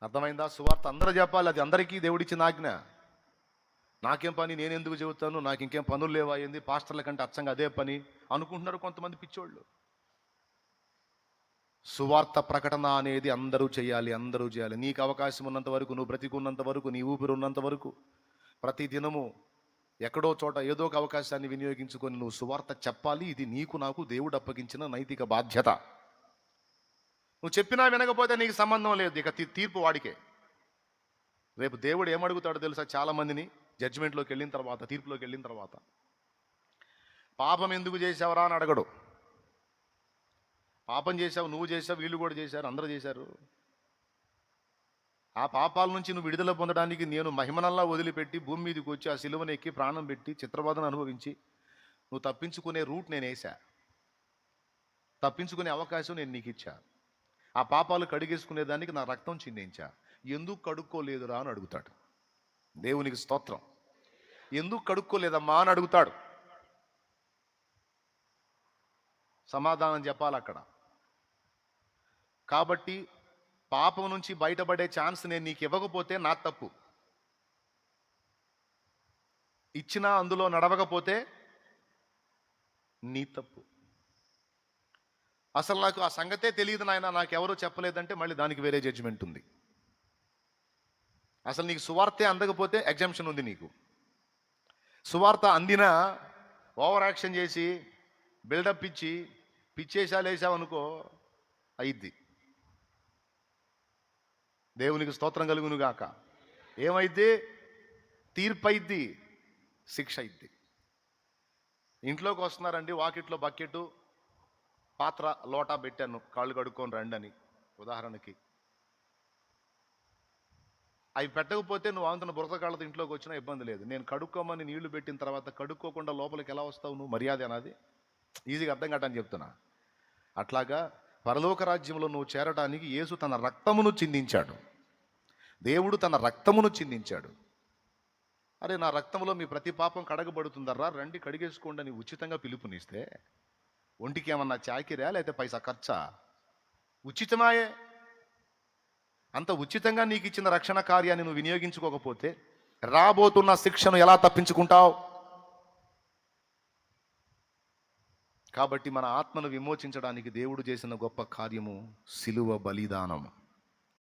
అర్థమైందా? సువార్త అందరూ చెప్పాలి, అది అందరికీ దేవుడిచ్చిన ఆజ్ఞ. నాకేం పని, నేను ఎందుకు చెబుతాను, నాకు ఇంకేం పనులు లేవా ఏంది, పాస్టర్ల కంటే అచ్చంగా అదే పని అనుకుంటున్నారు కొంతమంది పిచ్చోళ్ళు. సువార్త ప్రకటన అనేది అందరూ చేయాలి, అందరూ చేయాలి. నీకు అవకాశం ఉన్నంత వరకు, నువ్వు బ్రతికున్నంత వరకు, నీ ఊపిరి ఉన్నంత వరకు, ప్రతి దినము ఎక్కడో చోట ఏదో ఒక అవకాశాన్ని వినియోగించుకొని నువ్వు సువార్త చెప్పాలి. ఇది నీకు నాకు దేవుడు అప్పగించిన నైతిక బాధ్యత. నువ్వు చెప్పినా వినకపోతే నీకు సంబంధం లేదు, ఇక తీర్పు వాడికే. రేపు దేవుడు ఏమడుగుతాడో తెలుసా? చాలా మందిని జడ్జిమెంట్లోకి వెళ్ళిన తర్వాత, తీర్పులోకి వెళ్ళిన తర్వాత, పాపం ఎందుకు చేసావురా అని అడగడు. పాపం చేసావు, నువ్వు చేసావు, వీళ్ళు కూడా చేశారు, అందరూ చేశారు. ఆ పాపాల నుంచి నువ్వు విడుదల పొందడానికి నేను మహిమనల్లా వదిలిపెట్టి భూమి మీదకి వచ్చి ఆ సిలువను ఎక్కి ప్రాణం పెట్టి చిత్రబాధను అనుభవించి నువ్వు తప్పించుకునే రూట్ నేను వేసా, తప్పించుకునే అవకాశం నేను నీకు ఇచ్చా. ఆ పాపాలు కడిగేసుకునేదానికి నా రక్తం చిందించా. ఎందుకు కడుక్కోలేదురా అని అడుగుతాడు. దేవునికి స్తోత్రం. ఎందుకు కడుక్కోలేదమ్మా అని అడుగుతాడు. సమాధానం చెప్పాలి అక్కడ. కాబట్టి పాపం నుంచి బయటపడే ఛాన్స్ నేను నీకు ఇవ్వకపోతే నా తప్పు, ఇచ్చినా అందులో నడవకపోతే నీ తప్పు. అసలు నాకు ఆ సంగతే తెలియదు నాయన, నాకెవరూ చెప్పలేదంటే మళ్ళీ దానికి వేరే జడ్జిమెంట్ ఉంది. అసలు నీకు సువార్తే అందకపోతే ఎగ్జామ్షన్ ఉంది నీకు. సువార్త అందినా ఓవర్ యాక్షన్ చేసి బిల్డప్ ఇచ్చి పిచ్చేసాలు వేసావనుకో అయిద్ది. దేవునికి స్తోత్రం కలుగును గాక. ఏమైద్ది? తీర్పు అయిద్ది, శిక్ష అయిద్ది. ఇంట్లోకి వస్తున్నారండి, వాకిట్లో బకెట్ పాత్ర లోటా పెట్టాను, కాళ్ళు కడుక్కొని రండి అని ఉదాహరణకి. అవి పెట్టకపోతే నువ్వు అంతన బురద కాళ్ళతో ఇంట్లోకి వచ్చినా ఇబ్బంది లేదు. నేను కడుక్కోమని నీళ్లు పెట్టిన తర్వాత కడుక్కోకుండా లోపలికి ఎలా వస్తావు నువ్వు? మర్యాద అన్నది ఈజీగా అర్థం కావటాన్ని చెప్తున్నా. అట్లాగా పరలోక రాజ్యంలో నువ్వు చేరడానికి యేసు తన రక్తమును చిందించాడు, దేవుడు తన రక్తమును చిందించాడు. అరే నా రక్తంలో మీ ప్రతి పాపం కడగబడుతుందర్రా, రండి కడిగేసుకోండి అని ఉచితంగా పిలుపునిస్తే ఒంటికి ఏమన్నా చాకిరా లేకపోతే పైసా ఖర్చా? ఉచితమాయే. అంత ఉచితంగా నీకు ఇచ్చిన రక్షణ కార్యాన్ని నువ్వు వినియోగించుకోకపోతే రాబోతున్న శిక్షను ఎలా తప్పించుకుంటావు? కాబట్టి మన ఆత్మను విమోచించడానికి దేవుడు చేసిన గొప్ప కార్యము సిలువ బలిదానం.